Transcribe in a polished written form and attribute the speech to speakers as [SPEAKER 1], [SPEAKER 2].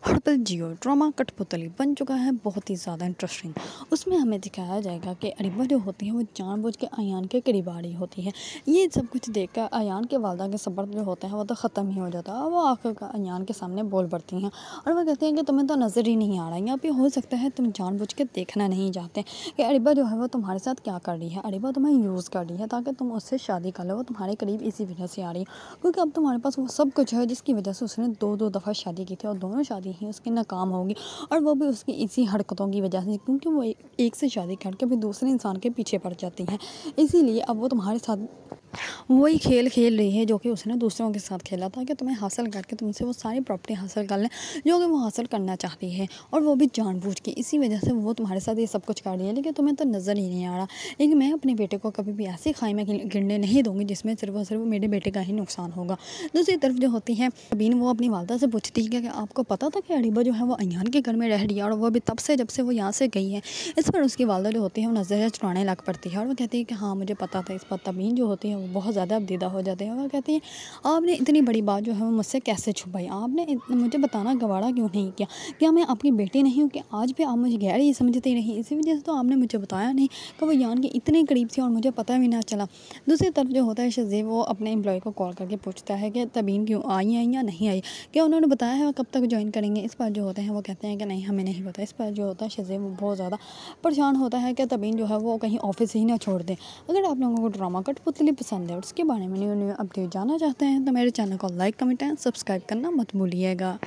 [SPEAKER 1] हड़प्पा जियो drama कठपुतली बन चुका है बहुत ही ज़्यादा इंटरेस्टिंग। उसमें हमें दिखाया जाएगा कि अरीबा जो होती है वो जानबूझ के अयान के करीब आ रही होती है। ये सब कुछ देखकर अयान के वालदा के सब्र जो होता है वो तो ख़त्म ही हो जाता है। वो आखिरकार अयान के सामने बोल पड़ती हैं और वो कहती हैं कि तुम्हें तो नज़र ही नहीं आ रहा है, यहाँ पे हो सकता है तुम जानबूझ के देखना नहीं चाहते कि अरीबा जो है वो तुम्हारे साथ क्या कर रही है। अरीबा तुम्हें यूज़ कर रही है ताकि तुम उससे शादी कर लो। वो तुम्हारे करीब इसी वजह से आ रही है क्योंकि अब तुम्हारे पास वो सब कुछ है जिसकी वजह से उसने दो दफ़ा शादी की थी और दोनों शादी ही उसकी नाकाम होगी। और वो भी उसकी इसी हरकतों की वजह से, क्योंकि वो एक से शादी करके भी दूसरे इंसान के पीछे पड़ जाती हैं। इसीलिए अब वो तुम्हारे साथ वही खेल खेल रही है जो कि उसने दूसरों के साथ खेला था कि तुम्हें हासिल करके तुमसे वो सारी प्रॉपर्टी हासिल कर लें जो कि वो हासिल करना चाहती है, और वो भी जानबूझ के। इसी वजह से वो तुम्हारे साथ ये सब कुछ कर रही है, लेकिन तुम्हें तो नज़र ही नहीं आ रहा। लेकिन मैं अपने बेटे को कभी भी ऐसी खाई में गिरने नहीं दूंगी जिसमें सिर्फ और सिर्फ मेरे बेटे का ही नुकसान होगा। दूसरी तरफ जो होती है अबीन, वो अपनी वालदा से पूछती है कि आपको पता था कि अरीबा जो है वो अयान के घर में रह रही है, और वो भी तब से जब से वो यहाँ से गई है। इस पर उसकी वालदा जो होती है वो नज़रें चुराने लग पड़ती है और वो कहती है कि हाँ मुझे पता था। इस पर तबीन जो होती है वो बहुत ज़्यादा अबदीदा हो जाते हैं और कहती है आपने इतनी बड़ी बात जो है वो मुझसे कैसे छुपाई, आपने मुझे बताना गवारा क्यों नहीं किया, क्या मैं आपकी बेटी नहीं हूँ कि आज भी आप मुझे गैर ही समझती नहीं। इसी वजह से तो आपने मुझे बताया नहीं कि वो यान के इतने करीब थी और मुझे पता भी ना चला। दूसरी तरफ जो होता है शज़ीब, वो अपने एम्प्लॉय को कॉल करके पूछता है कि तबीन क्यों आई है या नहीं आई, क्या उन्होंने बताया है कब तक ज्वाइन करेंगे। इस पर जो होते हैं वो कहते हैं कि नहीं हमें नहीं पता। इस पर जो होता है शज़ीब वो बहुत ज़्यादा परेशान होता है कि तबीन जो है वो कहीं ऑफिस ही ना छोड़ दे। अगर आप लोगों को ड्रामा कठपुतली पसंद है और उसके बारे में न्यू अपडेट जानना चाहते हैं तो मेरे चैनल को लाइक कमेंट एंड सब्सक्राइब करना मत भूलिएगा।